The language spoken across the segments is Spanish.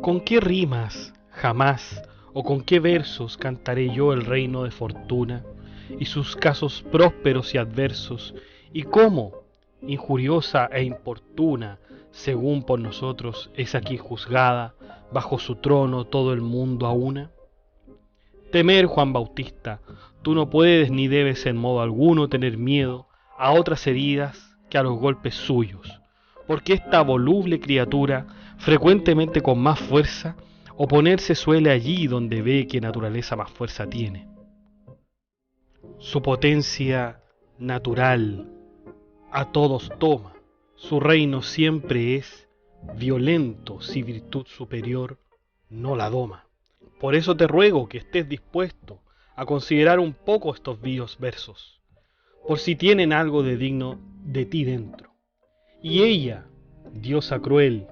¿Con qué rimas, jamás, o con qué versos cantaré yo el reino de fortuna, y sus casos prósperos y adversos, y cómo, injuriosa e importuna, según por nosotros es aquí juzgada, bajo su trono todo el mundo a una? Temer, Juan Bautista, tú no puedes ni debes en modo alguno tener miedo a otras heridas que a los golpes suyos, porque esta voluble criatura, frecuentemente con más fuerza, oponerse suele allí donde ve que naturaleza más fuerza tiene. Su potencia natural a todos toma, su reino siempre es violento si virtud superior no la doma. Por eso te ruego que estés dispuesto a considerar un poco estos vivos versos, por si tienen algo de digno de ti dentro. Y ella, diosa cruel,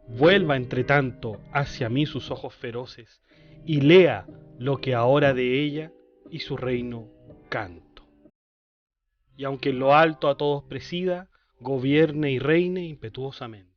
vuelva entre tanto hacia mí sus ojos feroces y lea lo que ahora de ella y su reino canto. Y aunque en lo alto a todos presida, gobierne y reine impetuosamente.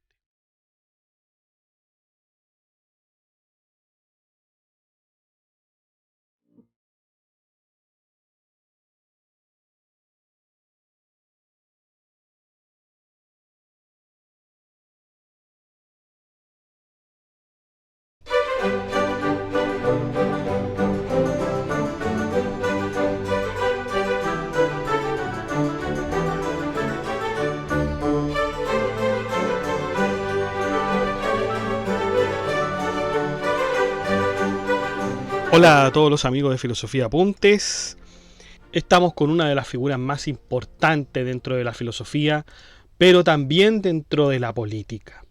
Hola a todos los amigos de Filosofía Apuntes. Estamos con una de las figuras más importantes dentro de la filosofía, pero también dentro de la política.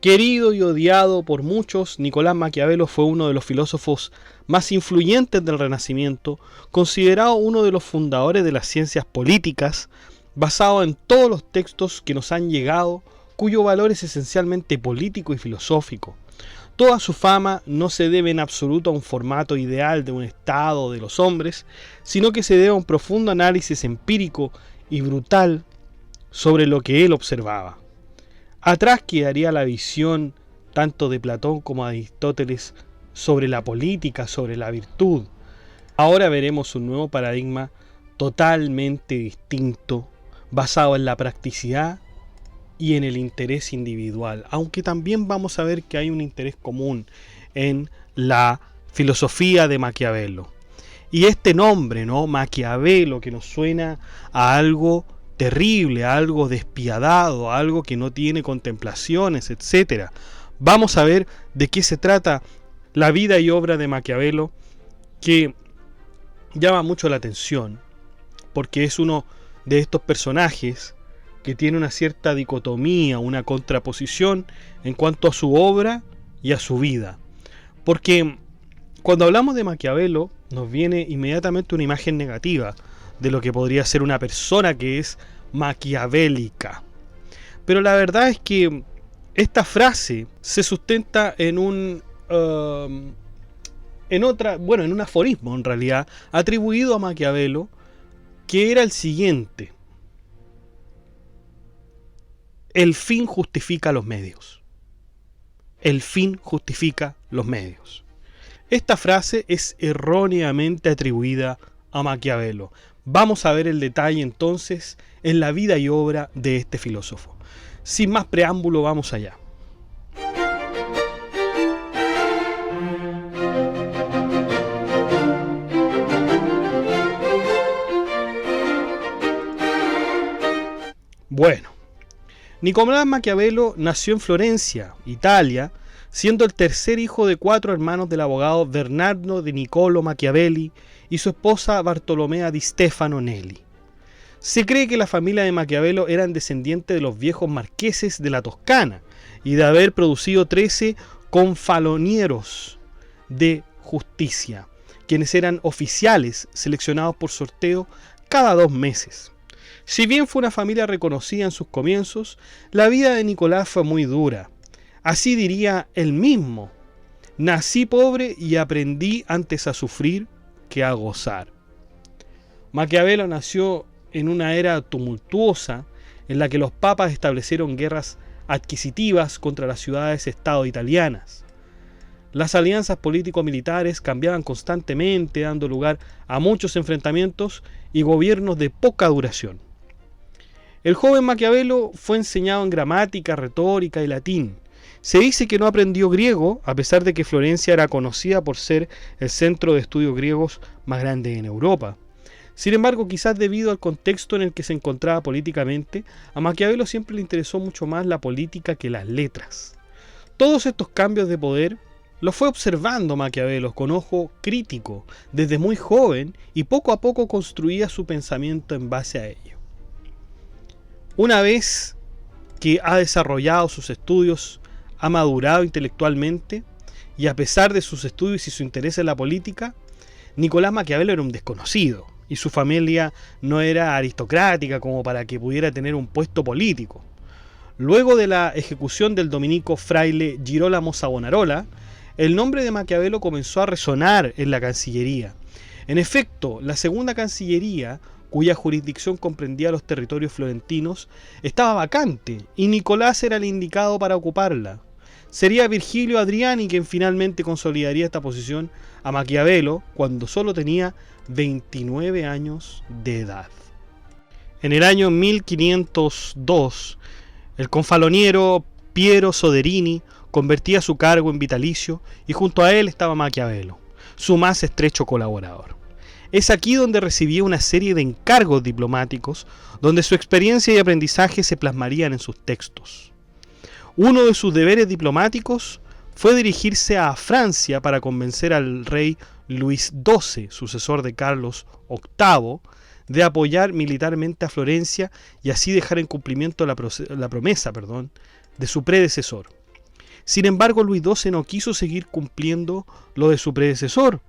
Querido y odiado por muchos, Nicolás Maquiavelo fue uno de los filósofos más influyentes del Renacimiento, considerado uno de los fundadores de las ciencias políticas, basado en todos los textos que nos han llegado, cuyo valor es esencialmente político y filosófico. Toda su fama no se debe en absoluto a un formato ideal de un estado de los hombres, sino que se debe a un profundo análisis empírico y brutal sobre lo que él observaba. Atrás quedaría la visión tanto de Platón como de Aristóteles sobre la política, sobre la virtud. Ahora veremos un nuevo paradigma totalmente distinto, basado en la practicidad y en el interés individual, aunque también vamos a ver que hay un interés común en la filosofía de Maquiavelo. Y este nombre, ¿no? Maquiavelo, que nos suena a algo terrible, a algo despiadado, a algo que no tiene contemplaciones, etc. Vamos a ver de qué se trata la vida y obra de Maquiavelo, que llama mucho la atención, porque es uno de estos personajes que tiene una cierta dicotomía, una contraposición en cuanto a su obra y a su vida. Porque cuando hablamos de Maquiavelo nos viene inmediatamente una imagen negativa de lo que podría ser una persona que es maquiavélica. Pero la verdad es que esta frase se sustenta en un en un aforismo en realidad atribuido a Maquiavelo, que era el siguiente: el fin justifica los medios. El fin justifica los medios. Esta frase es erróneamente atribuida a Maquiavelo. Vamos a ver el detalle entonces en la vida y obra de este filósofo. Sin más preámbulo, vamos allá. Bueno, Nicolás Maquiavelo nació en Florencia, Italia, siendo el tercer hijo de 4 hermanos del abogado Bernardo de Niccolo Machiavelli y su esposa Bartolomea di Stefano Nelli. Se cree que la familia de Maquiavelo eran descendientes de los viejos marqueses de la Toscana y de haber producido 13 confalonieros de justicia, quienes eran oficiales seleccionados por sorteo cada 2 meses. Si bien fue una familia reconocida en sus comienzos, la vida de Nicolás fue muy dura. Así diría él mismo: nací pobre y aprendí antes a sufrir que a gozar. Maquiavelo nació en una era tumultuosa en la que los papas establecieron guerras adquisitivas contra las ciudades-estado italianas. Las alianzas político-militares cambiaban constantemente, dando lugar a muchos enfrentamientos y gobiernos de poca duración. El joven Maquiavelo fue enseñado en gramática, retórica y latín. Se dice que no aprendió griego, a pesar de que Florencia era conocida por ser el centro de estudios griegos más grande en Europa. Sin embargo, quizás debido al contexto en el que se encontraba políticamente, a Maquiavelo siempre le interesó mucho más la política que las letras. Todos estos cambios de poder los fue observando Maquiavelo con ojo crítico desde muy joven y poco a poco construía su pensamiento en base a ello. Una vez que ha desarrollado sus estudios, ha madurado intelectualmente y a pesar de sus estudios y su interés en la política, Nicolás Maquiavelo era un desconocido y su familia no era aristocrática como para que pudiera tener un puesto político. Luego de la ejecución del dominico fraile Girolamo Savonarola, el nombre de Maquiavelo comenzó a resonar en la Cancillería. En efecto, la segunda Cancillería, cuya jurisdicción comprendía los territorios florentinos, estaba vacante y Nicolás era el indicado para ocuparla. Sería Virgilio Adriani quien finalmente consolidaría esta posición a Maquiavelo cuando solo tenía 29 años de edad. En el año 1502, el confaloniero Piero Soderini convertía su cargo en vitalicio y junto a él estaba Maquiavelo, su más estrecho colaborador. Es aquí donde recibía una serie de encargos diplomáticos, donde su experiencia y aprendizaje se plasmarían en sus textos. Uno de sus deberes diplomáticos fue dirigirse a Francia para convencer al rey Luis XII, sucesor de Carlos VIII, de apoyar militarmente a Florencia y así dejar en cumplimiento la promesa de su predecesor. Sin embargo, Luis XII no quiso seguir cumpliendo lo de su predecesor,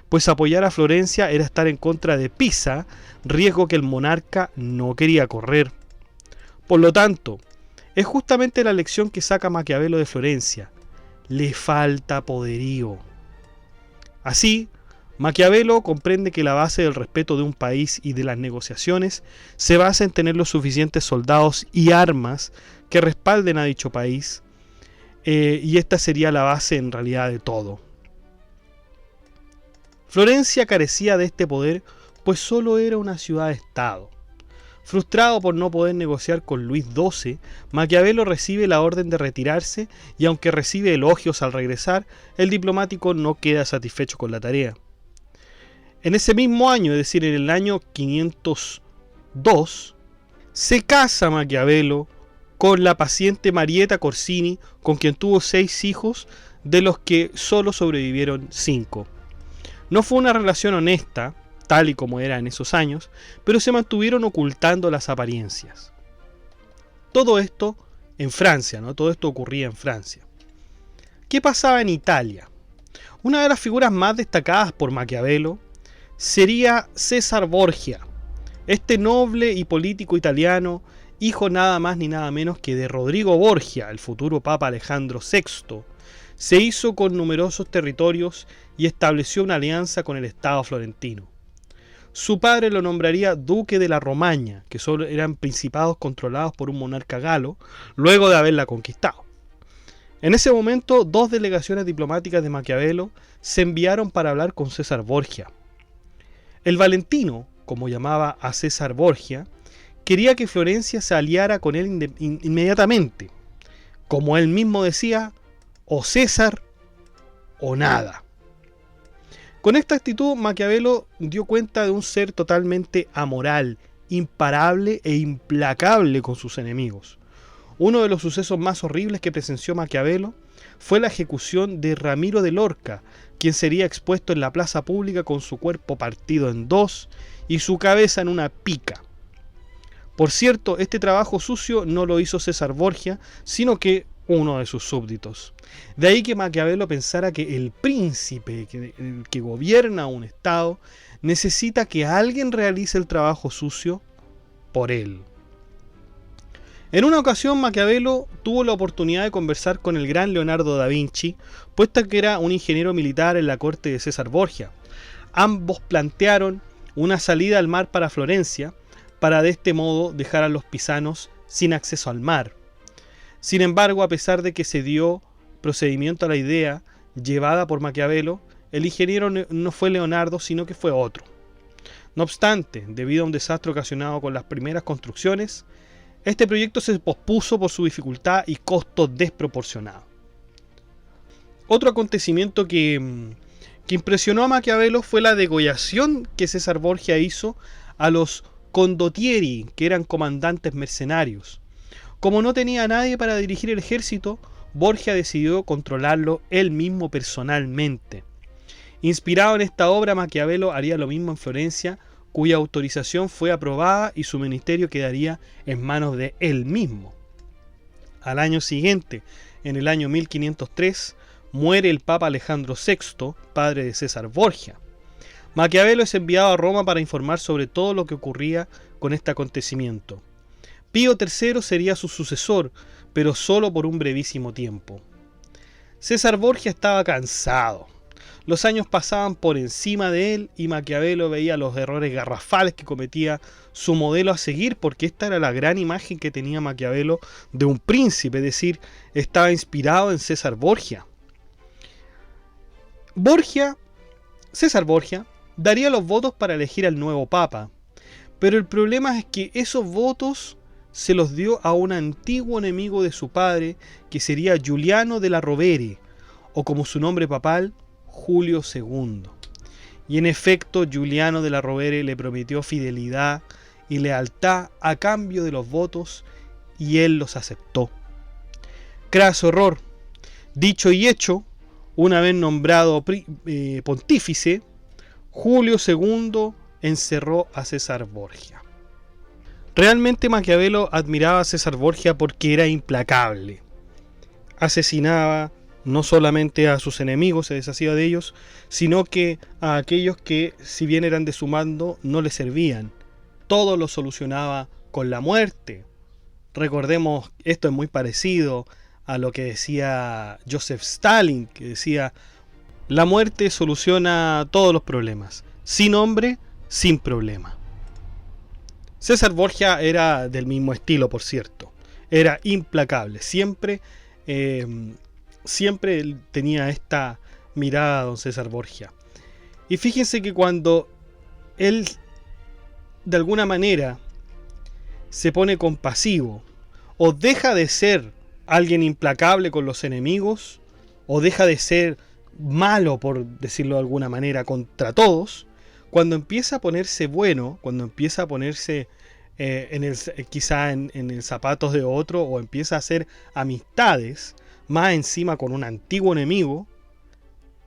pues apoyar a Florencia era estar en contra de Pisa, riesgo que el monarca no quería correr. Por lo tanto, es justamente la lección que saca Maquiavelo de Florencia: le falta poderío. Así, Maquiavelo comprende que la base del respeto de un país y de las negociaciones se basa en tener los suficientes soldados y armas que respalden a dicho país, y esta sería la base en realidad de todo. Florencia carecía de este poder, pues solo era una ciudad-estado. Frustrado por no poder negociar con Luis XII, Maquiavelo recibe la orden de retirarse y aunque recibe elogios al regresar, el diplomático no queda satisfecho con la tarea. En ese mismo año, es decir, en el año 502, se casa Maquiavelo con la paciente Marietta Corsini, con quien tuvo 6 hijos, de los que solo sobrevivieron 5. No fue una relación honesta, tal y como era en esos años, pero se mantuvieron ocultando las apariencias. Todo esto en Francia, ¿no? Todo esto ocurría en Francia. ¿Qué pasaba en Italia? Una de las figuras más destacadas por Maquiavelo sería César Borgia, este noble y político italiano, hijo nada más ni nada menos que de Rodrigo Borgia, el futuro Papa Alejandro VI. Se hizo con numerosos territorios y estableció una alianza con el Estado florentino. Su padre lo nombraría duque de la Romaña, que solo eran principados controlados por un monarca galo, luego de haberla conquistado. En ese momento, 2 delegaciones diplomáticas de Maquiavelo se enviaron para hablar con César Borgia. El Valentino, como llamaba a César Borgia, quería que Florencia se aliara con él inmediatamente. Como él mismo decía, o César o nada. Con esta actitud, Maquiavelo dio cuenta de un ser totalmente amoral, imparable e implacable con sus enemigos. Uno de los sucesos más horribles que presenció Maquiavelo fue la ejecución de Ramiro de Lorca, quien sería expuesto en la plaza pública con su cuerpo partido en 2 y su cabeza en una pica. Por cierto, este trabajo sucio no lo hizo César Borgia, sino que uno de sus súbditos. De ahí que Maquiavelo pensara que el príncipe que gobierna un estado necesita que alguien realice el trabajo sucio por él. En una ocasión Maquiavelo tuvo la oportunidad de conversar con el gran Leonardo da Vinci, puesto que era un ingeniero militar en la corte de César Borgia. Ambos plantearon una salida al mar para Florencia, para de este modo dejar a los pisanos sin acceso al mar. Sin embargo, a pesar de que se dio procedimiento a la idea llevada por Maquiavelo, el ingeniero no fue Leonardo, sino que fue otro. No obstante, debido a un desastre ocasionado con las primeras construcciones, este proyecto se pospuso por su dificultad y costo desproporcionado. Otro acontecimiento que impresionó a Maquiavelo fue la degollación que César Borgia hizo a los condottieri, que eran comandantes mercenarios. Como no tenía a nadie para dirigir el ejército, Borgia decidió controlarlo él mismo personalmente. Inspirado en esta obra, Maquiavelo haría lo mismo en Florencia, cuya autorización fue aprobada y su ministerio quedaría en manos de él mismo. Al año siguiente, en el año 1503, muere el Papa Alejandro VI, padre de César Borgia. Maquiavelo es enviado a Roma para informar sobre todo lo que ocurría con este acontecimiento. Pío III sería su sucesor, pero solo por un brevísimo tiempo. César Borgia estaba cansado. Los años pasaban por encima de él y Maquiavelo veía los errores garrafales que cometía su modelo a seguir, porque esta era la gran imagen que tenía Maquiavelo de un príncipe, es decir, estaba inspirado en César Borgia. César Borgia daría los votos para elegir al nuevo papa, pero el problema es que esos votos se los dio a un antiguo enemigo de su padre, que sería Giuliano della Rovere, o como su nombre papal, Julio II. Y en efecto, Giuliano della Rovere le prometió fidelidad y lealtad a cambio de los votos, y él los aceptó. Craso error. Dicho y hecho, una vez nombrado pontífice, Julio II encerró a César Borgia. Realmente Maquiavelo admiraba a César Borgia porque era implacable. Asesinaba no solamente a sus enemigos, se deshacía de ellos, sino que a aquellos que, si bien eran de su mando, no le servían. Todo lo solucionaba con la muerte. Recordemos, esto es muy parecido a lo que decía Joseph Stalin, que decía: la muerte soluciona todos los problemas. Sin hombre, sin problema. César Borgia era del mismo estilo, por cierto. Era implacable. Siempre tenía esta mirada, don César Borgia. Y fíjense que cuando él, de alguna manera, se pone compasivo, o deja de ser alguien implacable con los enemigos, o deja de ser malo, por decirlo de alguna manera, contra todos, cuando empieza a ponerse bueno, cuando empieza a ponerse quizá en el zapatos de otro, o empieza a hacer amistades, más encima con un antiguo enemigo,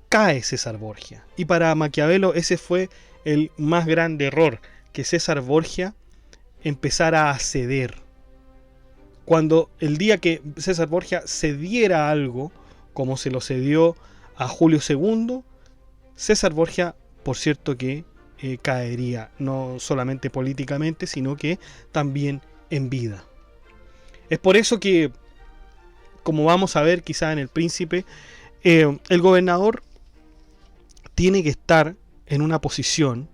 cae César Borgia. Y para Maquiavelo ese fue el más grande error, que César Borgia empezara a ceder. Cuando el día que César Borgia cediera algo, como se lo cedió a Julio II, César Borgia, por cierto, que caería, no solamente políticamente, sino que también en vida. Es por eso que, como vamos a ver quizá en El Príncipe, el gobernador tiene que estar en una posición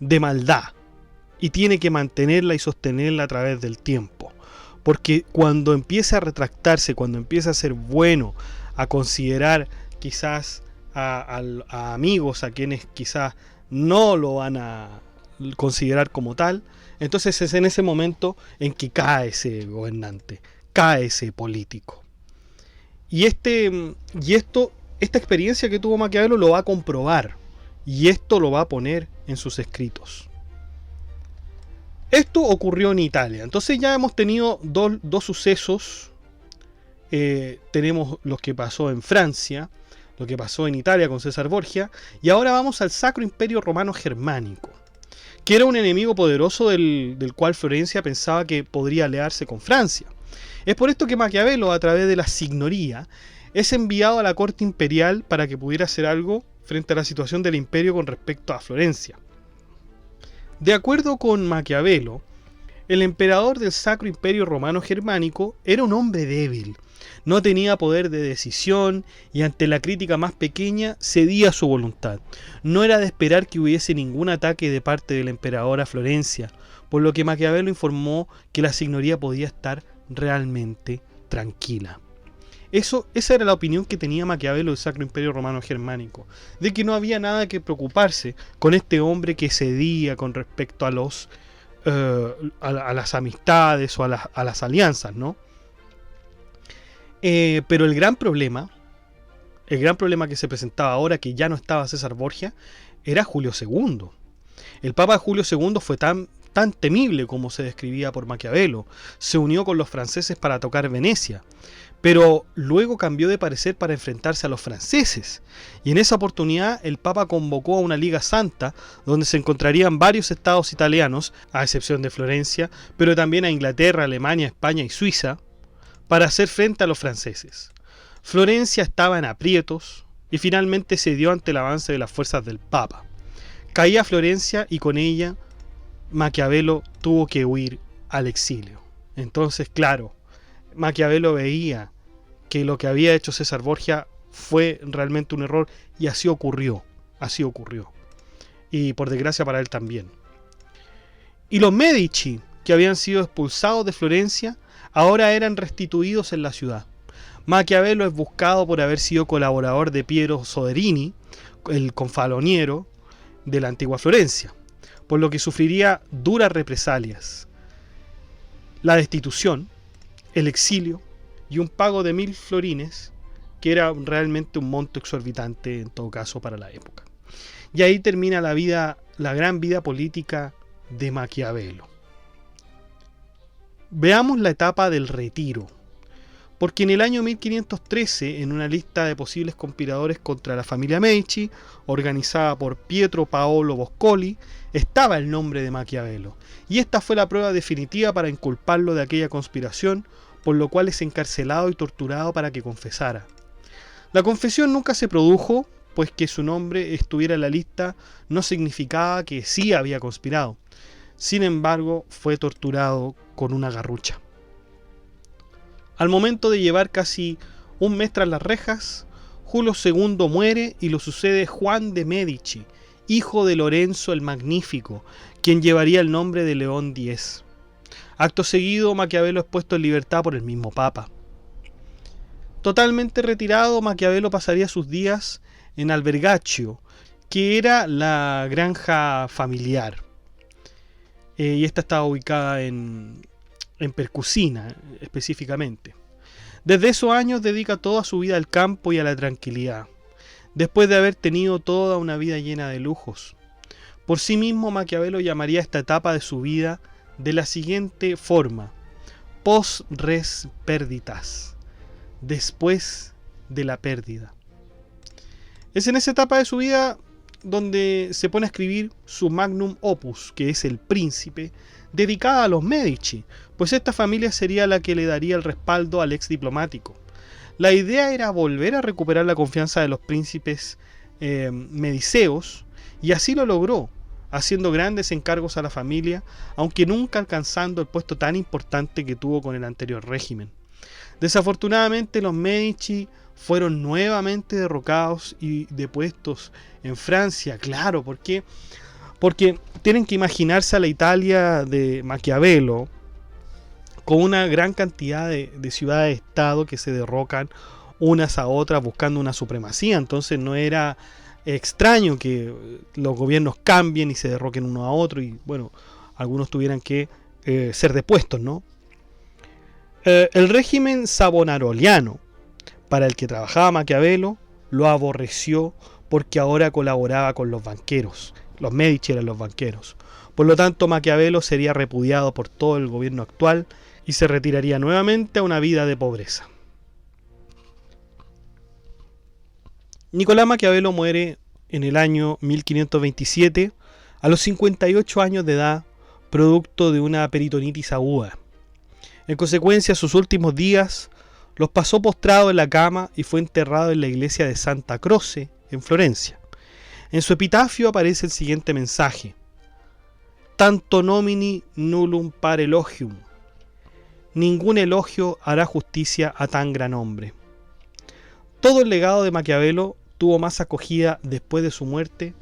de maldad y tiene que mantenerla y sostenerla a través del tiempo, porque cuando empieza a retractarse, cuando empieza a ser bueno, a considerar quizás a amigos a quienes quizás no lo van a considerar como tal, entonces es en ese momento en que cae ese gobernante, cae ese político. Y esta experiencia que tuvo Maquiavelo lo va a comprobar, y esto lo va a poner en sus escritos. Esto ocurrió en Italia. Entonces ya hemos tenido dos sucesos. Tenemos lo que pasó en Francia, lo que pasó en Italia con César Borgia, y ahora vamos al Sacro Imperio Romano Germánico, que era un enemigo poderoso del cual Florencia pensaba que podría aliarse con Francia. Es por esto que Maquiavelo, a través de la signoría, es enviado a la corte imperial para que pudiera hacer algo frente a la situación del imperio con respecto a Florencia. De acuerdo con Maquiavelo, el emperador del Sacro Imperio Romano Germánico era un hombre débil, no tenía poder de decisión y ante la crítica más pequeña cedía su voluntad. No era de esperar que hubiese ningún ataque de parte del emperador a Florencia, por lo que Maquiavelo informó que la signoría podía estar realmente tranquila. Esa era la opinión que tenía Maquiavelo del Sacro Imperio Romano Germánico, de que no había nada que preocuparse con este hombre que cedía con respecto a las amistades o a las alianzas, ¿no? Pero el gran problema que se presentaba ahora, que ya no estaba César Borgia, era Julio II. El Papa Julio II fue tan temible como se describía por Maquiavelo. Se unió con los franceses para tocar Venecia, pero luego cambió de parecer para enfrentarse a los franceses. Y en esa oportunidad el Papa convocó a una Liga Santa, donde se encontrarían varios estados italianos, a excepción de Florencia, pero también a Inglaterra, Alemania, España y Suiza, para hacer frente a los franceses. Florencia estaba en aprietos y finalmente cedió ante el avance de las fuerzas del Papa. Caía Florencia y con ella Maquiavelo tuvo que huir al exilio. Entonces, claro, Maquiavelo veía que lo que había hecho César Borgia fue realmente un error y así ocurrió. Y por desgracia para él también. Y los Medici, que habían sido expulsados de Florencia, ahora eran restituidos en la ciudad. Maquiavelo es buscado por haber sido colaborador de Piero Soderini, el confaloniero de la antigua Florencia, por lo que sufriría duras represalias, la destitución, el exilio y un pago de 1000 florines, que era realmente un monto exorbitante en todo caso para la época. Y ahí termina la gran vida política de Maquiavelo. Veamos la etapa del retiro, porque en el año 1513, en una lista de posibles conspiradores contra la familia Medici, organizada por Pietro Paolo Boscoli, estaba el nombre de Maquiavelo, y esta fue la prueba definitiva para inculparlo de aquella conspiración, por lo cual es encarcelado y torturado para que confesara. La confesión nunca se produjo, pues que su nombre estuviera en la lista no significaba que sí había conspirado. Sin embargo, fue torturado con una garrucha. Al momento de llevar casi un mes tras las rejas, Julio II muere y lo sucede Juan de Medici, hijo de Lorenzo el Magnífico, quien llevaría el nombre de León X. Acto seguido, Maquiavelo es puesto en libertad por el mismo Papa. Totalmente retirado, Maquiavelo pasaría sus días en Albergaccio, que era la granja familiar. Y esta estaba ubicada en Percusina, específicamente. Desde esos años dedica toda su vida al campo y a la tranquilidad, después de haber tenido toda una vida llena de lujos. Por sí mismo, Maquiavelo llamaría esta etapa de su vida de la siguiente forma: post res perditas, después de la pérdida. Es en esa etapa de su vida donde se pone a escribir su magnum opus, que es El Príncipe, dedicada a los Medici, pues esta familia sería la que le daría el respaldo al ex diplomático. La idea era volver a recuperar la confianza de los príncipes mediceos, y así lo logró, haciendo grandes encargos a la familia, aunque nunca alcanzando el puesto tan importante que tuvo con el anterior régimen. Desafortunadamente, los Medici fueron nuevamente derrocados y depuestos en Francia. Claro, ¿por qué? Porque tienen que imaginarse a la Italia de Maquiavelo con una gran cantidad de ciudades-estado que se derrocan unas a otras buscando una supremacía. Entonces no era extraño que los gobiernos cambien y se derroquen uno a otro, y bueno, algunos tuvieran que ser depuestos, ¿no? El régimen savonaroliano, para el que trabajaba Maquiavelo, lo aborreció porque ahora colaboraba con los banqueros. Los Medici eran los banqueros. Por lo tanto, Maquiavelo sería repudiado por todo el gobierno actual y se retiraría nuevamente a una vida de pobreza. Nicolás Maquiavelo muere en el año 1527 a los 58 años de edad, producto de una peritonitis aguda. En consecuencia, sus últimos días los pasó postrado en la cama y fue enterrado en la iglesia de Santa Croce, en Florencia. En su epitafio aparece el siguiente mensaje: tanto nomini nullum par elogium. Ningún elogio hará justicia a tan gran hombre. Todo el legado de Maquiavelo tuvo más acogida después de su muerte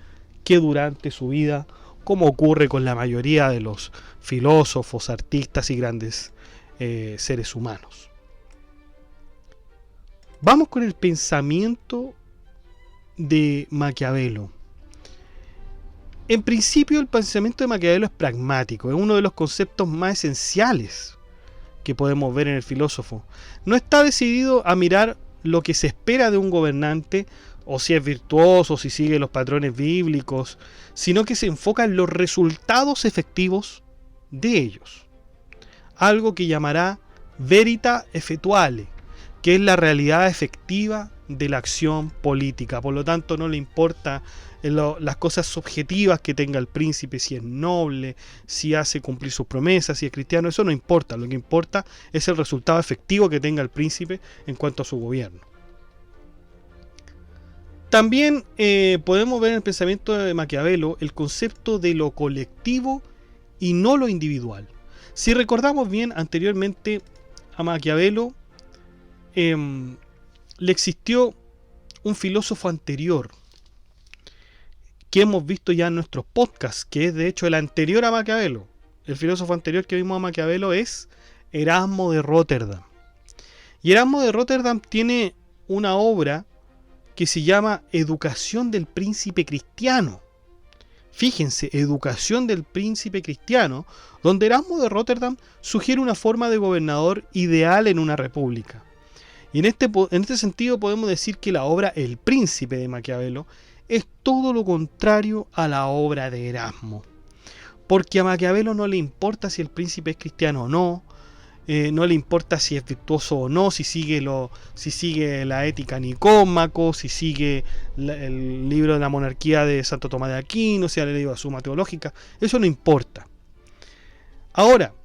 que durante su vida, como ocurre con la mayoría de los filósofos, artistas y grandes seres humanos. Vamos con el pensamiento de Maquiavelo. En principio, el pensamiento de Maquiavelo es pragmático, es uno de los conceptos más esenciales que podemos ver en el filósofo. No está decidido a mirar lo que se espera de un gobernante, o si es virtuoso, o si sigue los patrones bíblicos, sino que se enfoca en los resultados efectivos de ellos. Algo que llamará verita effettuale, que es la realidad efectiva de la acción política. Por lo tanto, no le importa las cosas subjetivas que tenga el príncipe, si es noble, si hace cumplir sus promesas, si es cristiano, eso no importa. Lo que importa es el resultado efectivo que tenga el príncipe en cuanto a su gobierno. También podemos ver en el pensamiento de Maquiavelo el concepto de lo colectivo y no lo individual. Si recordamos bien, anteriormente a Maquiavelo le existió un filósofo anterior que hemos visto ya en nuestros podcasts, que es de hecho el anterior a Maquiavelo. El filósofo anterior que vimos a Maquiavelo es Erasmo de Róterdam. Y Erasmo de Róterdam tiene una obra que se llama Educación del Príncipe Cristiano. Fíjense, Educación del Príncipe Cristiano, donde Erasmo de Róterdam sugiere una forma de gobernador ideal en una república. Y en este sentido podemos decir que la obra El Príncipe de Maquiavelo es todo lo contrario a la obra de Erasmo. Porque a Maquiavelo no le importa si el príncipe es cristiano o no, no le importa si es virtuoso o no, si sigue la ética Nicómaco, si sigue el libro de la monarquía de Santo Tomás de Aquino, si ha leído la Suma Teológica, eso no importa. Ahora,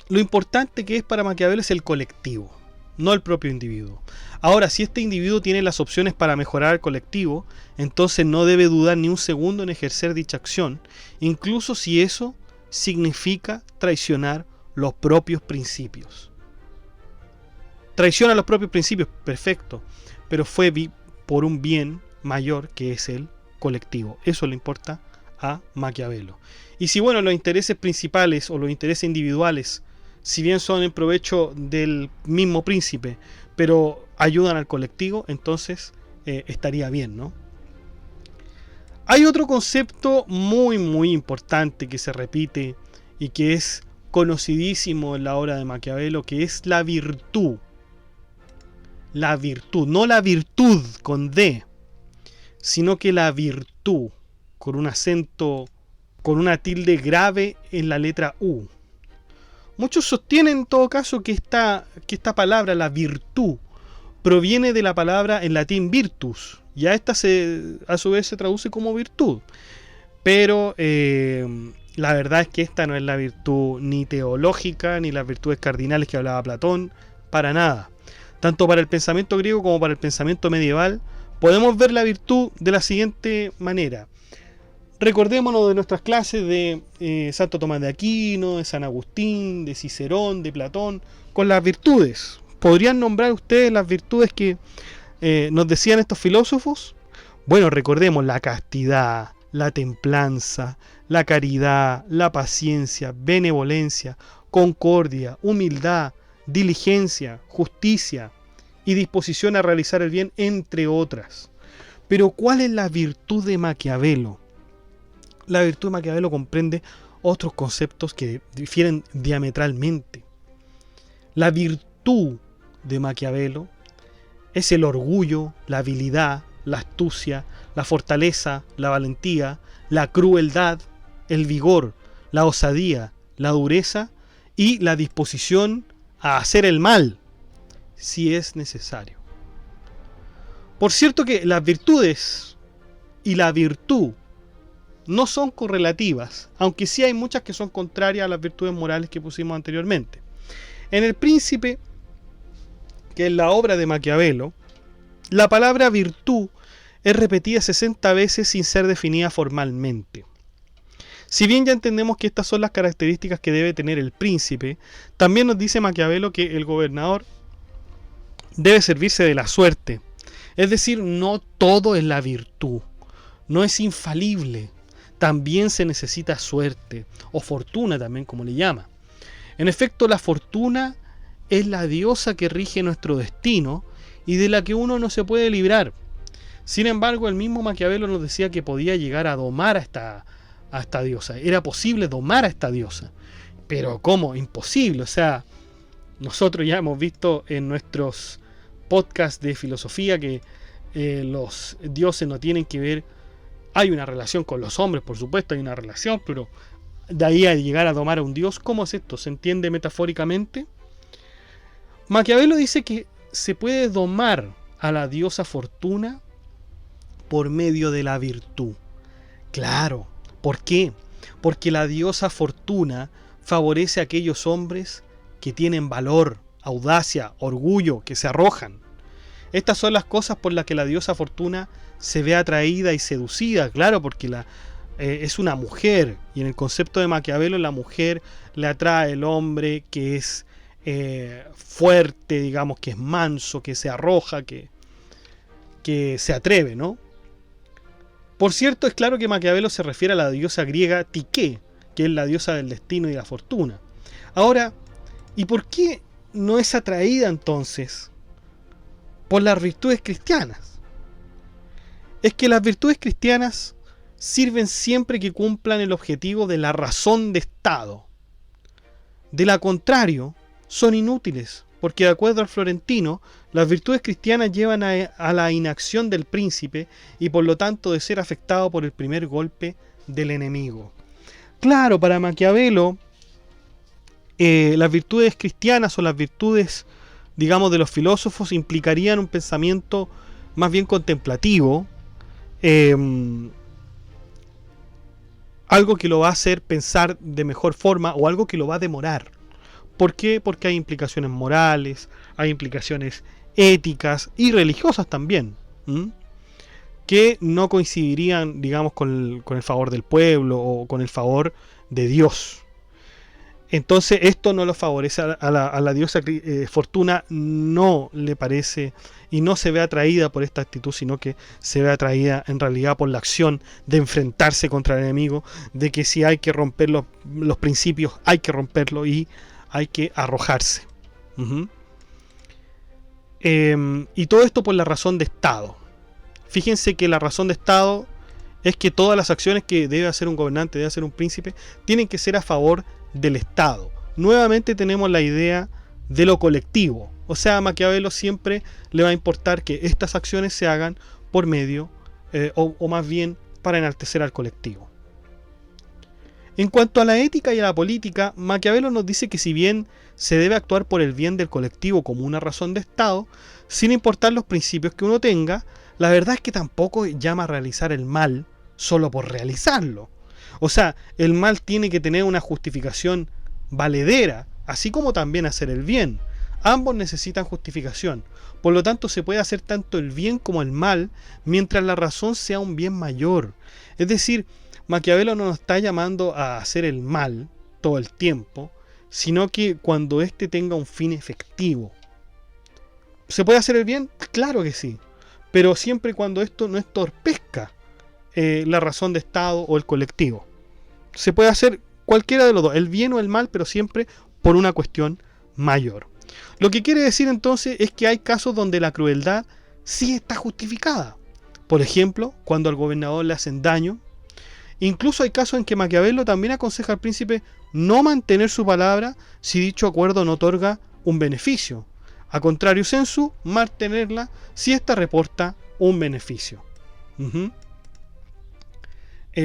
lo importante que es para Maquiavelo es el colectivo, no el propio individuo. Ahora, si este individuo tiene las opciones para mejorar al colectivo, entonces no debe dudar ni un segundo en ejercer dicha acción, incluso si eso significa traicionar los propios principios. Traiciona los propios principios, perfecto, pero fue por un bien mayor que es el colectivo. Eso le importa a Maquiavelo. Y si bueno, los intereses principales o los intereses individuales, si bien son en provecho del mismo príncipe, pero ayudan al colectivo, entonces estaría bien, ¿no? Hay otro concepto muy importante que se repite y que es conocidísimo en la obra de Maquiavelo, que es la virtud. La virtud, no la virtud con D, sino que la virtud, con un acento, con una tilde grave en la letra U. Muchos sostienen en todo caso que esta palabra, la virtud, proviene de la palabra en latín virtus, y a esta a su vez se traduce como virtud. Pero la verdad es que esta no es la virtud ni teológica, ni las virtudes cardinales que hablaba Platón, para nada. Tanto para el pensamiento griego como para el pensamiento medieval, podemos ver la virtud de la siguiente manera. Recordémonos de nuestras clases de Santo Tomás de Aquino, de San Agustín, de Cicerón, de Platón, con las virtudes. ¿Podrían nombrar ustedes las virtudes que nos decían estos filósofos? Bueno, recordemos la castidad, la templanza, la caridad, la paciencia, benevolencia, concordia, humildad, diligencia, justicia y disposición a realizar el bien, entre otras. Pero ¿cuál es la virtud de Maquiavelo? La virtud de Maquiavelo comprende otros conceptos que difieren diametralmente. La virtud de Maquiavelo es el orgullo, la habilidad, la astucia, la fortaleza, la valentía, la crueldad, el vigor, la osadía, la dureza y la disposición a hacer el mal, si es necesario. Por cierto que las virtudes y la virtud no son correlativas, aunque sí hay muchas que son contrarias a las virtudes morales que pusimos anteriormente. En El Príncipe, que es la obra de Maquiavelo, la palabra virtud es repetida 60 veces sin ser definida formalmente. Si bien ya entendemos que estas son las características que debe tener el príncipe, también nos dice Maquiavelo que el gobernador debe servirse de la suerte. Es decir, no todo es la virtud, no es infalible. También se necesita suerte, o fortuna también, como le llama. En efecto, la fortuna es la diosa que rige nuestro destino y de la que uno no se puede librar. Sin embargo, el mismo Maquiavelo nos decía que podía llegar a domar a esta diosa. Era posible domar a esta diosa. Pero ¿cómo? Imposible. O sea, nosotros ya hemos visto en nuestros podcasts de filosofía que los dioses no tienen que ver. Hay una relación con los hombres, por supuesto, hay una relación, pero de ahí a llegar a domar a un dios, ¿cómo es esto? ¿Se entiende metafóricamente? Maquiavelo dice que se puede domar a la diosa Fortuna por medio de la virtud. Claro, ¿por qué? Porque la diosa Fortuna favorece a aquellos hombres que tienen valor, audacia, orgullo, que se arrojan. Estas son las cosas por las que la diosa Fortuna se ve atraída y seducida, claro, porque es una mujer, y en el concepto de Maquiavelo la mujer le atrae el hombre que es fuerte, digamos, que es manso, que se arroja, que se atreve, ¿no? Por cierto, es claro que Maquiavelo se refiere a la diosa griega Psique, que es la diosa del destino y la fortuna. Ahora, ¿y por qué no es atraída entonces por las virtudes cristianas? Es que las virtudes cristianas sirven siempre que cumplan el objetivo de la razón de Estado. De lo contrario, son inútiles, porque de acuerdo al Florentino, las virtudes cristianas llevan a la inacción del príncipe y por lo tanto de ser afectado por el primer golpe del enemigo. Claro, para Maquiavelo, las virtudes cristianas o las virtudes, digamos, de los filósofos implicarían un pensamiento más bien contemplativo, algo que lo va a hacer pensar de mejor forma o algo que lo va a demorar. ¿Por qué? Porque hay implicaciones morales, hay implicaciones éticas y religiosas también, que no coincidirían, digamos, con el favor del pueblo o con el favor de Dios. Entonces esto no lo favorece a la diosa Fortuna, no le parece y no se ve atraída por esta actitud, sino que se ve atraída en realidad por la acción de enfrentarse contra el enemigo, de que si hay que romper los principios, hay que romperlo y hay que arrojarse. Y todo esto por la razón de Estado. Fíjense que la razón de Estado es que todas las acciones que debe hacer un gobernante, debe hacer un príncipe, tienen que ser a favor del Estado. Nuevamente tenemos la idea de lo colectivo. O sea, a Maquiavelo siempre le va a importar que estas acciones se hagan por medio, o más bien para enaltecer al colectivo. En cuanto a la ética y a la política, Maquiavelo nos dice que si bien se debe actuar por el bien del colectivo como una razón de Estado, sin importar los principios que uno tenga, la verdad es que tampoco llama a realizar el mal solo por realizarlo. O sea, el mal tiene que tener una justificación valedera, así como también hacer el bien. Ambos necesitan justificación. Por lo tanto, se puede hacer tanto el bien como el mal mientras la razón sea un bien mayor. Es decir, Maquiavelo no nos está llamando a hacer el mal todo el tiempo, sino que cuando éste tenga un fin efectivo. ¿Se puede hacer el bien? Claro que sí, pero siempre y cuando esto no entorpezca la razón de Estado o el colectivo. Se puede hacer cualquiera de los dos, el bien o el mal, pero siempre por una cuestión mayor. Lo que quiere decir entonces es que hay casos donde la crueldad sí está justificada. Por ejemplo, cuando al gobernador le hacen daño. Incluso hay casos en que Maquiavelo también aconseja al príncipe no mantener su palabra si dicho acuerdo no otorga un beneficio. A contrario sensu, mantenerla si ésta reporta un beneficio.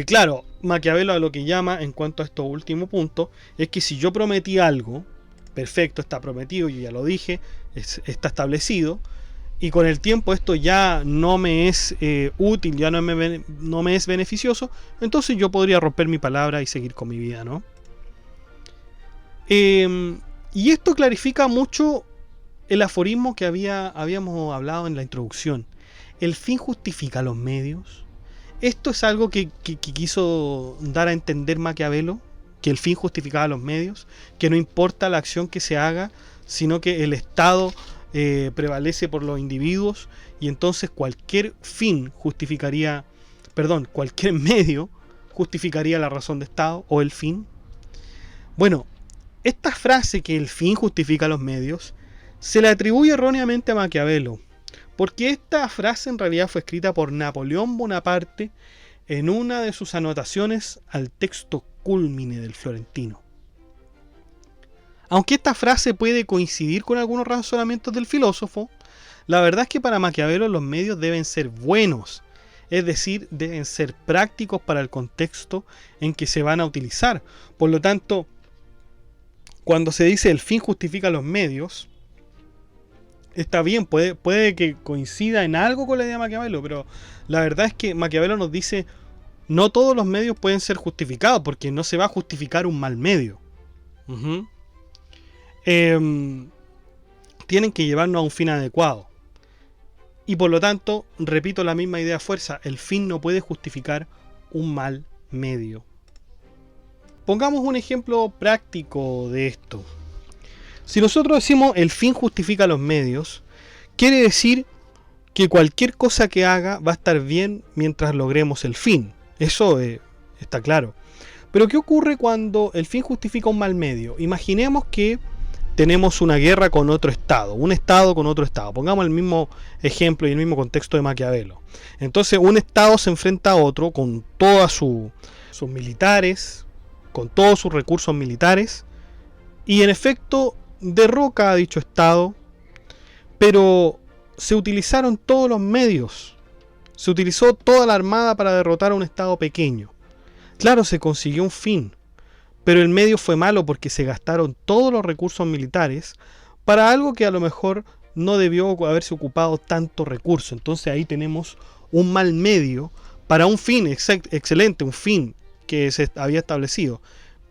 Claro, Maquiavelo a lo que llama en cuanto a estos últimos puntos es que si yo prometí algo, perfecto, está prometido, yo ya lo dije, está establecido, y con el tiempo esto ya no me es útil, ya no me es beneficioso, entonces yo podría romper mi palabra y seguir con mi vida, ¿no? Y esto clarifica mucho el aforismo que habíamos hablado en la introducción. ¿El fin justifica los medios? Esto es algo que quiso dar a entender Maquiavelo, que el fin justificaba los medios, que no importa la acción que se haga, sino que el Estado prevalece por los individuos y entonces cualquier medio justificaría la razón de Estado o el fin. Bueno, esta frase que el fin justifica los medios se le atribuye erróneamente a Maquiavelo, Porque esta frase en realidad fue escrita por Napoleón Bonaparte en una de sus anotaciones al texto cúlmine del Florentino. Aunque esta frase puede coincidir con algunos razonamientos del filósofo, la verdad es que para Maquiavelo los medios deben ser buenos, es decir, deben ser prácticos para el contexto en que se van a utilizar. Por lo tanto, cuando se dice el fin justifica los medios, está bien, puede que coincida en algo con la idea de Maquiavelo, pero la verdad es que Maquiavelo nos dice no todos los medios pueden ser justificados, porque no se va a justificar un mal medio. Tienen que llevarnos a un fin adecuado. Y por lo tanto, repito la misma idea fuerza, el fin no puede justificar un mal medio. Pongamos un ejemplo práctico de esto. Si nosotros decimos el fin justifica los medios, quiere decir que cualquier cosa que haga va a estar bien mientras logremos el fin. Eso está claro. Pero ¿qué ocurre cuando el fin justifica un mal medio? Imaginemos que tenemos una guerra con otro estado, un estado con otro estado. Pongamos el mismo ejemplo y el mismo contexto de Maquiavelo. Entonces un estado se enfrenta a otro con todos sus militares, con todos sus recursos militares, y en efecto derroca a dicho estado, pero se utilizaron todos los medios, se utilizó toda la armada para derrotar a un estado pequeño. Claro, se consiguió un fin, pero el medio fue malo porque se gastaron todos los recursos militares para algo que a lo mejor no debió haberse ocupado tanto recurso. Entonces ahí tenemos un mal medio para un fin excelente, un fin que se había establecido,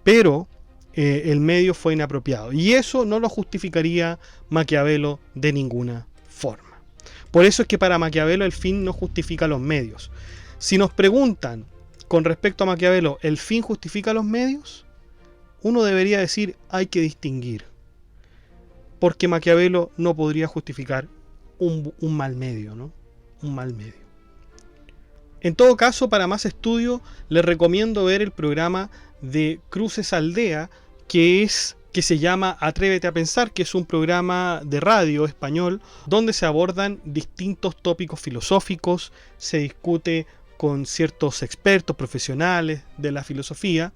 pero el medio fue inapropiado. Y eso no lo justificaría Maquiavelo de ninguna forma. Por eso es que para Maquiavelo el fin no justifica los medios. Si nos preguntan con respecto a Maquiavelo, ¿el fin justifica los medios? Uno debería decir, hay que distinguir. Porque Maquiavelo no podría justificar un mal medio, ¿no? Un mal medio. En todo caso, para más estudio, les recomiendo ver el programa de Cruces Aldea, que se llama Atrévete a Pensar, que es un programa de radio español, donde se abordan distintos tópicos filosóficos, se discute con ciertos expertos profesionales de la filosofía.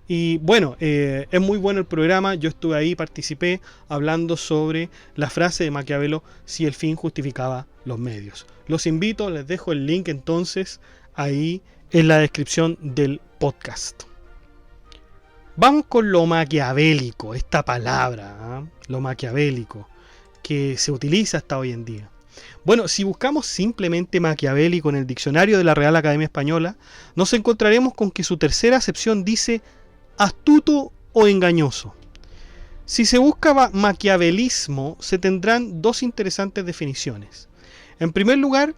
Y bueno, es muy bueno el programa, yo estuve ahí, participé hablando sobre la frase de Maquiavelo, si el fin justificaba los medios. Los invito, les dejo el link entonces ahí en la descripción del podcast. Vamos con lo maquiavélico, esta palabra, lo maquiavélico, que se utiliza hasta hoy en día. Bueno, si buscamos simplemente maquiavélico en el diccionario de la Real Academia Española, nos encontraremos con que su tercera acepción dice astuto o engañoso. Si se busca maquiavelismo, se tendrán dos interesantes definiciones. En primer lugar,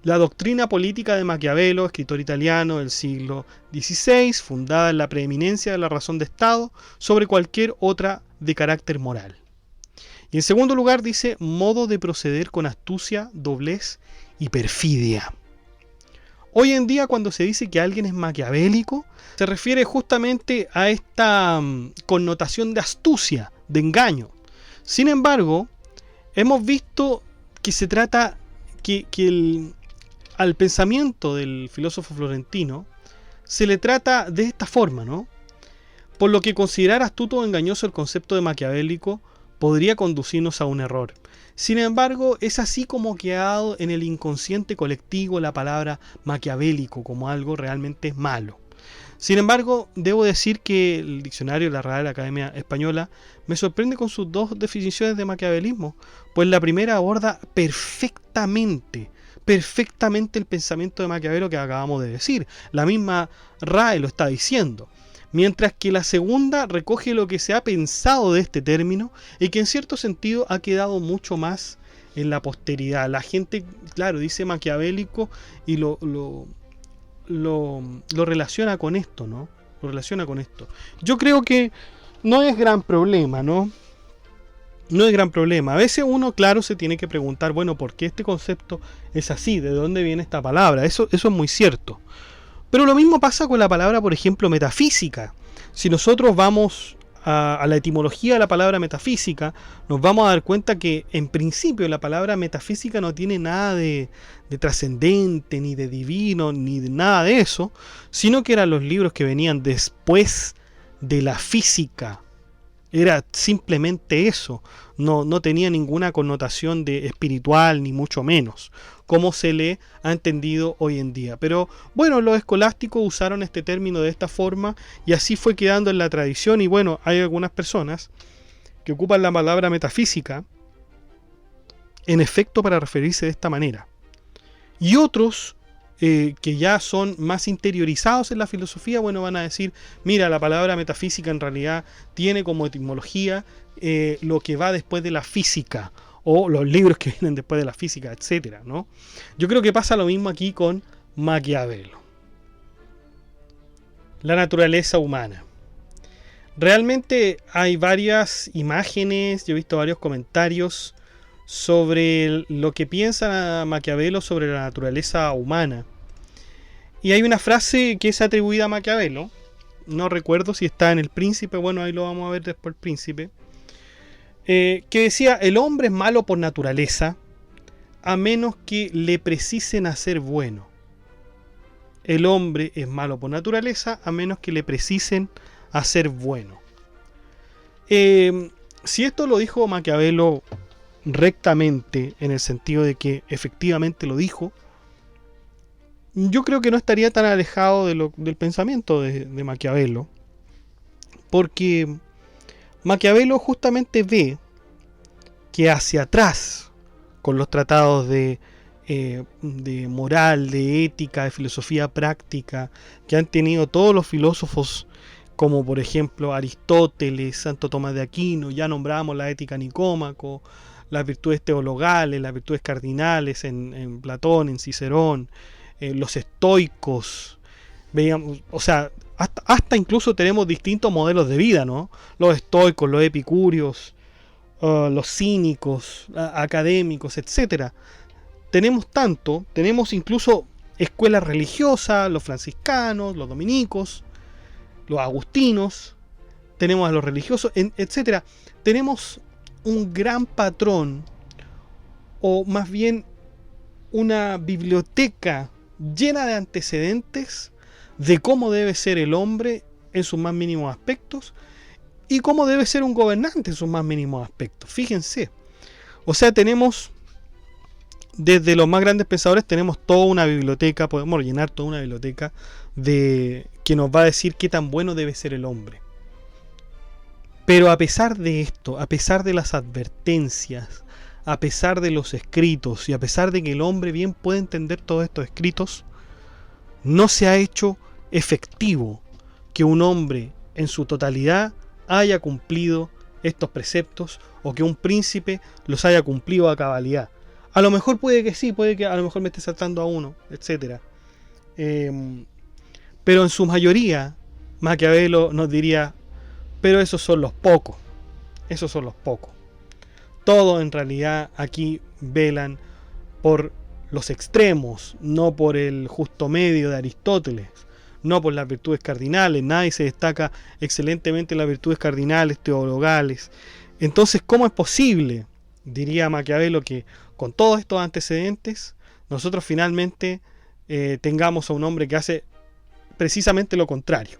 la doctrina política de Maquiavelo, escritor italiano del siglo XVI, fundada en la preeminencia de la razón de Estado sobre cualquier otra de carácter moral. Y en segundo lugar dice modo de proceder con astucia, doblez y perfidia. Hoy en día cuando se dice que alguien es maquiavélico, se refiere justamente a esta connotación de astucia, de engaño. Sin embargo, hemos visto que se trata al pensamiento del filósofo florentino se le trata de esta forma, ¿no? Por lo que considerar astuto o engañoso el concepto de maquiavélico podría conducirnos a un error. Sin embargo, es así como ha quedado en el inconsciente colectivo la palabra maquiavélico como algo realmente malo. Sin embargo, debo decir que el diccionario de la Real Academia Española me sorprende con sus dos definiciones de maquiavelismo, pues la primera aborda perfectamente el pensamiento de Maquiavelo que acabamos de decir. La misma RAE lo está diciendo. Mientras que la segunda recoge lo que se ha pensado de este término y que en cierto sentido ha quedado mucho más en la posteridad. La gente, claro, dice maquiavélico y lo relaciona con esto, ¿no? Lo relaciona con esto. Yo creo que no es gran problema, ¿no? No es gran problema. A veces uno, claro, se tiene que preguntar, bueno, ¿por qué este concepto es así? ¿De dónde viene esta palabra? Eso es muy cierto. Pero lo mismo pasa con la palabra, por ejemplo, metafísica. Si nosotros vamos a la etimología de la palabra metafísica, nos vamos a dar cuenta que en principio la palabra metafísica no tiene nada de trascendente, ni de divino, ni de nada de eso, sino que eran los libros que venían después de la física. Era simplemente eso, no tenía ninguna connotación de espiritual, ni mucho menos, como se le ha entendido hoy en día. Pero bueno, los escolásticos usaron este término de esta forma y así fue quedando en la tradición. Y bueno, hay algunas personas que ocupan la palabra metafísica en efecto para referirse de esta manera. Y otros que ya son más interiorizados en la filosofía, bueno, van a decir, mira, la palabra metafísica en realidad tiene como etimología lo que va después de la física, o los libros que vienen después de la física, etcétera, ¿no? Yo creo que pasa lo mismo aquí con Maquiavelo. La naturaleza humana. Realmente hay varias imágenes, yo he visto varios comentarios sobre lo que piensa Maquiavelo sobre la naturaleza humana. Y hay una frase que es atribuida a Maquiavelo, no recuerdo si está en El Príncipe, bueno, ahí lo vamos a ver después, El Príncipe, que decía, el hombre es malo por naturaleza, a menos que le precisen hacer bueno. El hombre es malo por naturaleza, a menos que le precisen hacer bueno. Si esto lo dijo Maquiavelo rectamente, en el sentido de que efectivamente lo dijo, yo creo que no estaría tan alejado del pensamiento de Maquiavelo, porque Maquiavelo justamente ve que hacia atrás, con los tratados de moral, de ética, de filosofía práctica, que han tenido todos los filósofos, como por ejemplo Aristóteles, Santo Tomás de Aquino, ya nombramos la ética Nicómaco, las virtudes teologales, las virtudes cardinales en Platón, en Cicerón, los estoicos, veíamos, o sea, hasta incluso tenemos distintos modelos de vida, ¿no? Los estoicos, los epicúreos, los cínicos, académicos, etcétera. Tenemos incluso escuelas religiosas, los franciscanos, los dominicos, los agustinos, tenemos a los religiosos, etcétera. Tenemos un gran patrón, o más bien una biblioteca llena de antecedentes de cómo debe ser el hombre en sus más mínimos aspectos y cómo debe ser un gobernante en sus más mínimos aspectos. Fíjense, o sea, tenemos desde los más grandes pensadores, tenemos toda una biblioteca, podemos llenar toda una biblioteca de que nos va a decir qué tan bueno debe ser el hombre. Pero a pesar de esto, a pesar de las advertencias, a pesar de los escritos y a pesar de que el hombre bien puede entender todos estos escritos, no se ha hecho efectivo que un hombre en su totalidad haya cumplido estos preceptos o que un príncipe los haya cumplido a cabalidad. A lo mejor puede que sí, puede que a lo mejor me esté saltando a uno, etc. Pero en su mayoría, Maquiavelo nos diría, pero esos son los pocos, esos son los pocos. Todos en realidad aquí velan por los extremos, no por el justo medio de Aristóteles, no por las virtudes cardinales. Nadie se destaca excelentemente en las virtudes cardinales, teologales. Entonces, ¿cómo es posible, diría Maquiavelo, que con todos estos antecedentes nosotros finalmente tengamos a un hombre que hace precisamente lo contrario?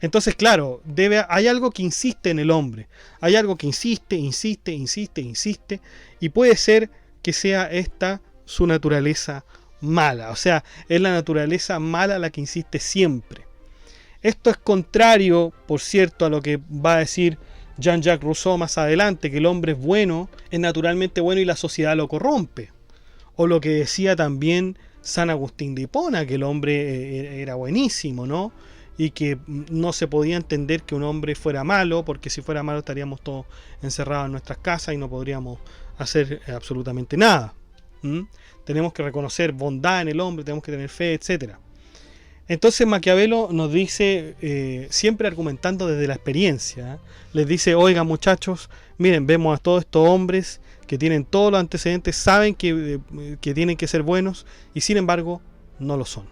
Entonces, claro, hay algo que insiste en el hombre, hay algo que insiste, y puede ser que sea esta su naturaleza mala, o sea, es la naturaleza mala la que insiste siempre. Esto es contrario, por cierto, a lo que va a decir Jean-Jacques Rousseau más adelante, que el hombre es bueno, es naturalmente bueno y la sociedad lo corrompe. O lo que decía también San Agustín de Hipona, que el hombre era buenísimo, ¿no? Y que no se podía entender que un hombre fuera malo, porque si fuera malo estaríamos todos encerrados en nuestras casas y no podríamos hacer absolutamente nada. Tenemos que reconocer bondad en el hombre, tenemos que tener fe, etc. Entonces Maquiavelo nos dice, siempre argumentando desde la experiencia, les dice, oigan muchachos, miren, vemos a todos estos hombres que tienen todos los antecedentes, saben que tienen que ser buenos y sin embargo no lo son.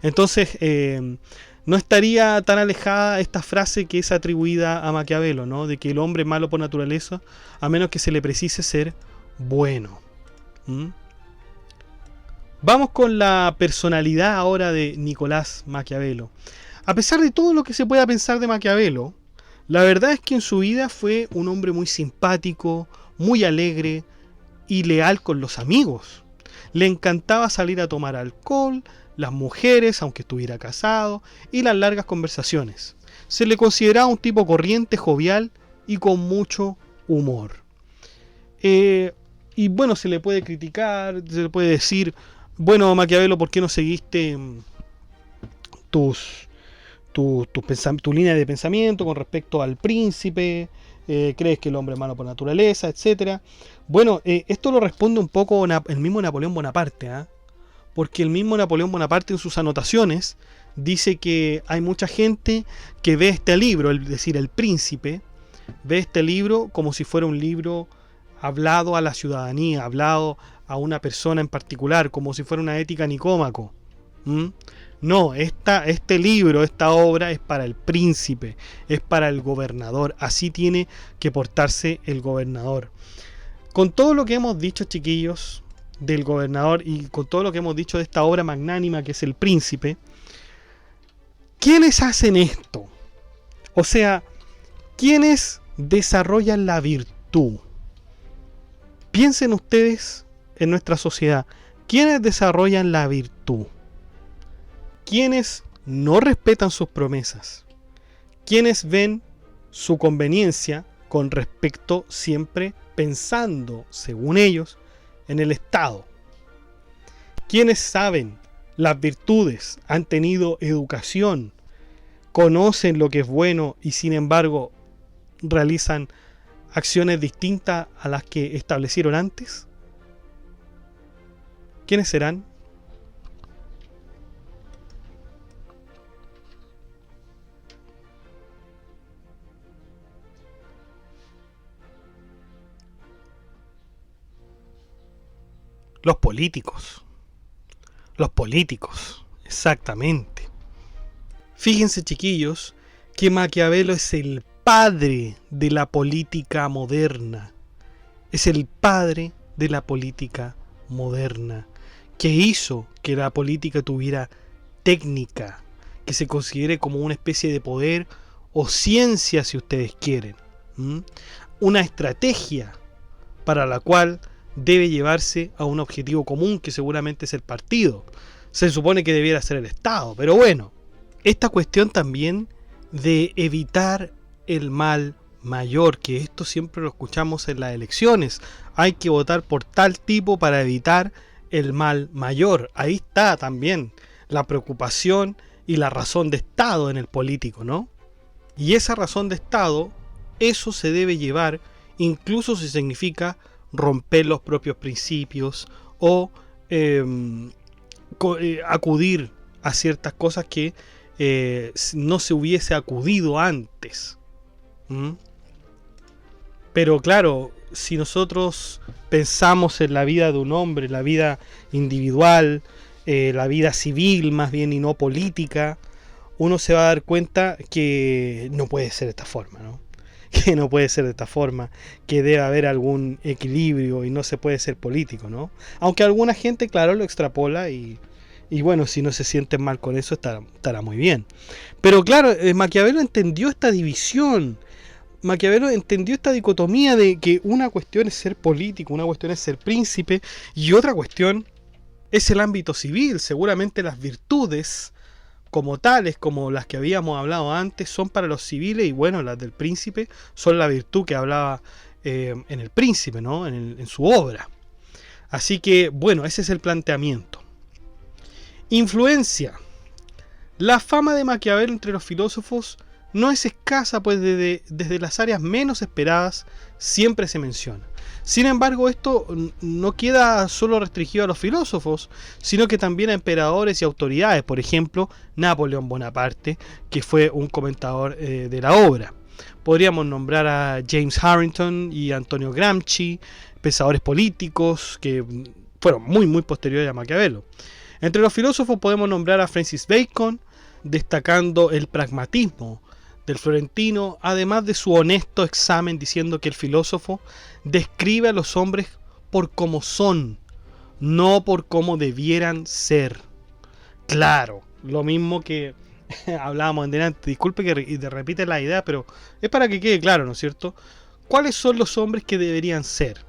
Entonces no estaría tan alejada esta frase que es atribuida a Maquiavelo, ¿no? De que el hombre es malo por naturaleza, a menos que se le precise ser bueno. ¿Mm? Vamos con la personalidad ahora de Nicolás Maquiavelo. A pesar de todo lo que se pueda pensar de Maquiavelo, la verdad es que en su vida fue un hombre muy simpático, muy alegre y leal con los amigos. Le encantaba salir a tomar alcohol, las mujeres, aunque estuviera casado, y las largas conversaciones. Se le consideraba un tipo corriente, jovial y con mucho humor. Y bueno, se le puede criticar, se le puede decir, bueno, Maquiavelo, ¿por qué no seguiste tu línea de pensamiento con respecto al príncipe? ¿Crees que el hombre es malo por naturaleza, etcétera? Bueno, esto lo responde un poco el mismo Napoleón Bonaparte, ¿eh? Porque el mismo Napoleón Bonaparte en sus anotaciones dice que hay mucha gente que ve este libro, es decir, El Príncipe, ve este libro como si fuera un libro hablado a la ciudadanía, hablado a una persona en particular, como si fuera una ética Nicómaco. ¿Mm? No, este libro, esta obra es para el príncipe, es para el gobernador. Así tiene que portarse el gobernador. Con todo lo que hemos dicho, chiquillos, del gobernador y con todo lo que hemos dicho de esta obra magnánima que es El Príncipe, ¿quiénes hacen esto? O sea, ¿quiénes desarrollan la virtud? Piensen ustedes en nuestra sociedad, ¿quiénes desarrollan la virtud? ¿Quiénes no respetan sus promesas? ¿Quiénes ven su conveniencia con respecto siempre pensando, según ellos, en el Estado? ¿Quiénes saben las virtudes, han tenido educación, conocen lo que es bueno y sin embargo realizan acciones distintas a las que establecieron antes? ¿Quiénes serán? Los políticos. Los políticos, exactamente. Fíjense, chiquillos, que Maquiavelo es el padre de la política moderna. Es el padre de la política moderna, que hizo que la política tuviera técnica, que se considere como una especie de poder o ciencia, si ustedes quieren. Una estrategia para la cual debe llevarse a un objetivo común, que seguramente es el partido. Se supone que debiera ser el Estado, pero bueno, esta cuestión también de evitar el mal mayor, que esto siempre lo escuchamos en las elecciones, hay que votar por tal tipo para evitar el mal mayor. Ahí está también la preocupación y la razón de Estado en el político, ¿no? Y esa razón de Estado, eso se debe llevar, incluso si significa romper los propios principios o acudir a ciertas cosas que no se hubiese acudido antes. Pero claro, si nosotros pensamos en la vida de un hombre, la vida individual, la vida civil más bien y no política, uno se va a dar cuenta que no puede ser de esta forma, ¿no? Que no puede ser de esta forma, que debe haber algún equilibrio y no se puede ser político, ¿no? Aunque alguna gente, claro, lo extrapola y bueno, si no se sienten mal con eso estará muy bien. Pero claro, Maquiavelo entendió esta división. Maquiavelo entendió esta dicotomía de que una cuestión es ser político, una cuestión es ser príncipe y otra cuestión es el ámbito civil. Seguramente las virtudes como tales, como las que habíamos hablado antes, son para los civiles y bueno, las del príncipe son la virtud que hablaba en El Príncipe, ¿no? En su obra. Así que bueno, ese es el planteamiento. Influencia. La fama de Maquiavelo entre los filósofos no es escasa, pues desde las áreas menos esperadas siempre se menciona. Sin embargo, esto no queda solo restringido a los filósofos, sino que también a emperadores y autoridades, por ejemplo, Napoleón Bonaparte, que fue un comentador de la obra. Podríamos nombrar a James Harrington y Antonio Gramsci, pensadores políticos que fueron muy posteriores a Maquiavelo. Entre los filósofos podemos nombrar a Francis Bacon, destacando el pragmatismo del Florentino, además de su honesto examen, diciendo que el filósofo describe a los hombres por cómo son, no por cómo debieran ser. Claro, lo mismo que hablábamos en delante. Disculpe que repite la idea, pero es para que quede claro, ¿no es cierto? ¿Cuáles son los hombres que deberían ser?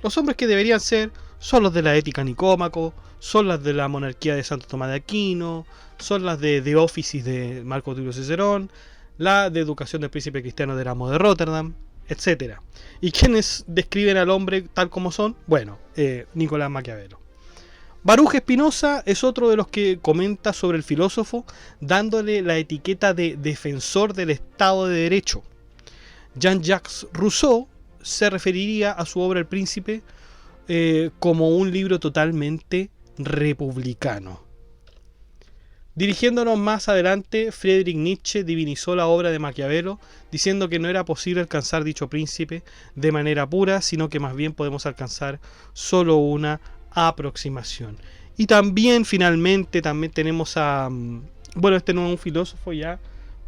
Los hombres que deberían ser son los de la ética Nicómaco, son las de la monarquía de Santo Tomás de Aquino, son las de The Offices de Marco Tulio Cicerón, la de Educación del Príncipe Cristiano de Ramo de Rotterdam, etc. ¿Y quiénes describen al hombre tal como son? Bueno, Nicolás Maquiavelo. Baruch Spinoza es otro de los que comenta sobre el filósofo, dándole la etiqueta de defensor del Estado de Derecho. Jean-Jacques Rousseau se referiría a su obra El Príncipe como un libro totalmente republicano. Dirigiéndonos más adelante, Friedrich Nietzsche divinizó la obra de Maquiavelo, diciendo que no era posible alcanzar dicho príncipe de manera pura, sino que más bien podemos alcanzar solo una aproximación. Y también, finalmente, también tenemos a... Bueno, este no es un filósofo ya,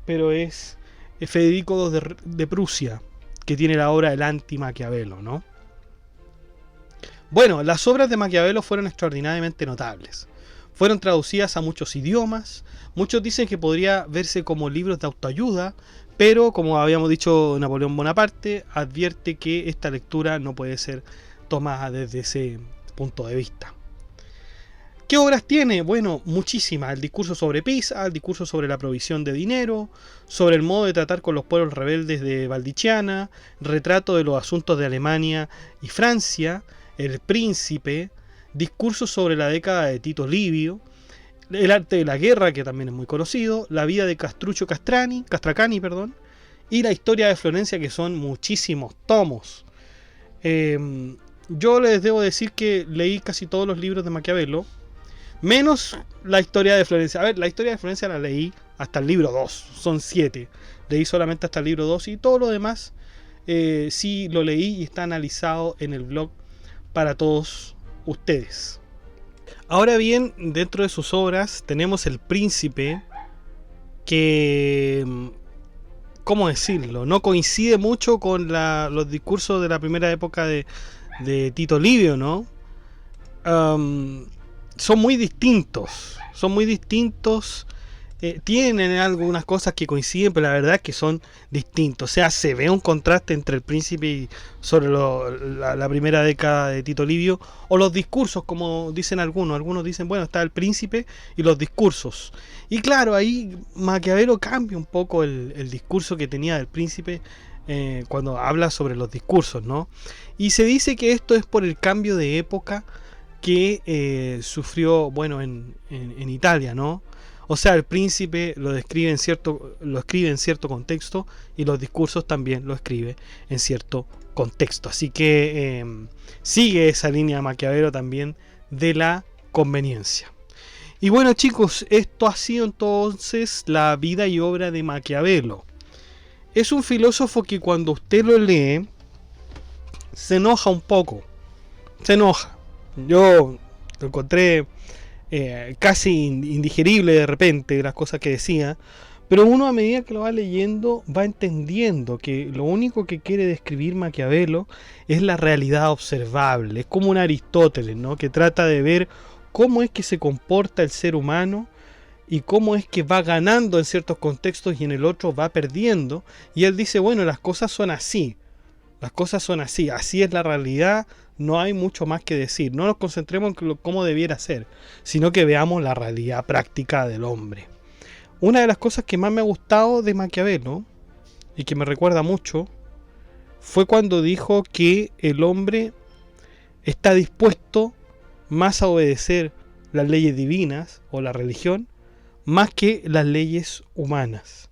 pero es Federico II de Prusia, que tiene la obra El Anti-Maquiavelo, ¿no? Bueno, las obras de Maquiavelo fueron extraordinariamente notables. Fueron traducidas a muchos idiomas. Muchos dicen que podría verse como libros de autoayuda, pero como habíamos dicho, Napoleón Bonaparte advierte que esta lectura no puede ser tomada desde ese punto de vista. ¿Qué obras tiene? Bueno, muchísimas. El discurso sobre Pisa, el discurso sobre la provisión de dinero, sobre el modo de tratar con los pueblos rebeldes de Valdichiana, retrato de los asuntos de Alemania y Francia, El Príncipe, discursos sobre la década de Tito Livio, El arte de la guerra, que también es muy conocido, la vida de Castracani, y la historia de Florencia, que son muchísimos tomos. Yo les debo decir que leí casi todos los libros de Maquiavelo, menos la historia de Florencia. A ver, la historia de Florencia la leí hasta el libro 2, son 7. Leí solamente hasta el libro 2 y todo lo demás sí lo leí y está analizado en el blog para todos ustedes. Ahora bien, dentro de sus obras tenemos El Príncipe, que, ¿cómo decirlo?, no coincide mucho con los discursos de la primera época de Tito Livio, ¿no? Son muy distintos, tienen algunas cosas que coinciden, pero la verdad es que son distintos. O sea, se ve un contraste entre El Príncipe y sobre la primera década de Tito Livio, o los discursos, como dicen algunos dicen, bueno, está El Príncipe y los discursos. Y claro, ahí Maquiavelo cambia un poco el discurso que tenía del Príncipe cuando habla sobre los discursos, ¿no? Y se dice que esto es por el cambio de época que sufrió, bueno, en Italia, ¿no? O sea, El Príncipe lo escribe en cierto contexto y los discursos también lo escribe en cierto contexto. Así que sigue esa línea Maquiavelo también de la conveniencia. Y bueno, chicos, esto ha sido entonces la vida y obra de Maquiavelo. Es un filósofo que cuando usted lo lee se enoja un poco. Se enoja. Yo lo encontré casi indigerible de repente las cosas que decía, pero uno a medida que lo va leyendo va entendiendo que lo único que quiere describir Maquiavelo es la realidad observable. Es como un Aristóteles, ¿no?, que trata de ver cómo es que se comporta el ser humano y cómo es que va ganando en ciertos contextos y en el otro va perdiendo, y él dice, bueno, las cosas son así, así es la realidad. No hay mucho más que decir. No nos concentremos en cómo debiera ser, sino que veamos la realidad práctica del hombre. Una de las cosas que más me ha gustado de Maquiavelo, y que me recuerda mucho, fue cuando dijo que el hombre está dispuesto más a obedecer las leyes divinas o la religión, más que las leyes humanas.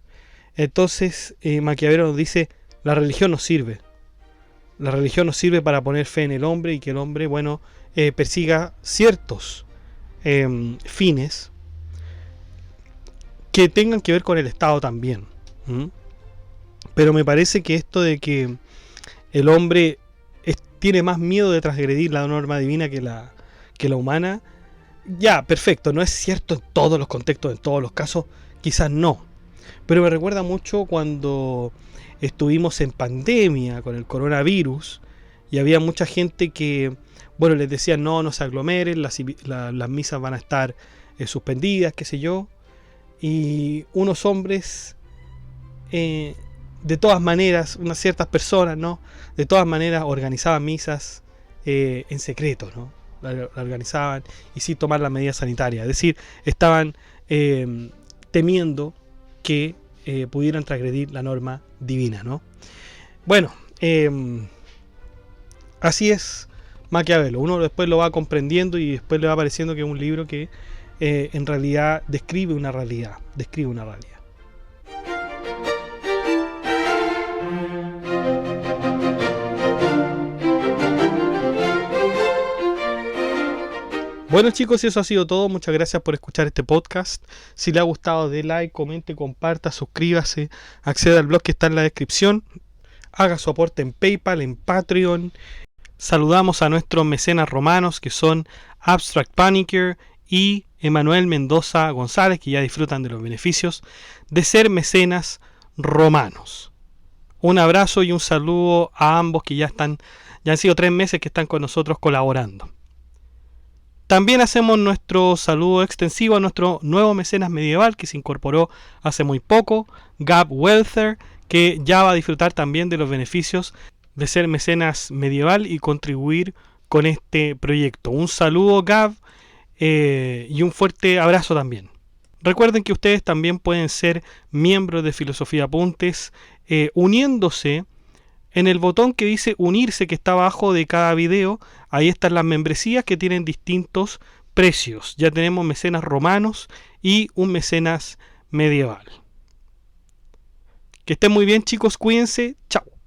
Entonces Maquiavelo nos dice, la religión no sirve. La religión nos sirve para poner fe en el hombre y que el hombre, bueno, persiga ciertos fines que tengan que ver con el Estado también. Pero me parece que esto de que el hombre tiene más miedo de transgredir la norma divina que la humana, ya, perfecto, no es cierto en todos los contextos, en todos los casos, quizás no. Pero me recuerda mucho cuando estuvimos en pandemia con el coronavirus y había mucha gente que, bueno, les decían no se aglomeren, las misas van a estar suspendidas, qué sé yo. Y unos hombres, de todas maneras, unas ciertas personas, ¿no? De todas maneras organizaban misas en secreto, ¿no? La organizaban y sin tomar las medidas sanitarias. Es decir, estaban temiendo que pudieran transgredir la norma divina, ¿no? Bueno, así es Maquiavelo. Uno después lo va comprendiendo y después le va pareciendo que es un libro que en realidad describe una realidad. Bueno chicos, eso ha sido todo. Muchas gracias por escuchar este podcast. Si le ha gustado, dé like, comente, comparta, suscríbase, acceda al blog que está en la descripción, haga su aporte en PayPal, en Patreon. Saludamos a nuestros mecenas romanos que son Abstract Panicker y Emanuel Mendoza González, que ya disfrutan de los beneficios de ser mecenas romanos. Un abrazo y un saludo a ambos que ya han sido 3 meses que están con nosotros colaborando. También hacemos nuestro saludo extensivo a nuestro nuevo mecenas medieval que se incorporó hace muy poco, Gab Welther, que ya va a disfrutar también de los beneficios de ser mecenas medieval y contribuir con este proyecto. Un saludo, Gab, y un fuerte abrazo también. Recuerden que ustedes también pueden ser miembros de Filosofía Apuntes uniéndose en el botón que dice unirse, que está abajo de cada video. Ahí están las membresías que tienen distintos precios. Ya tenemos mecenas romanos y un mecenas medieval. Que estén muy bien chicos, cuídense, chao.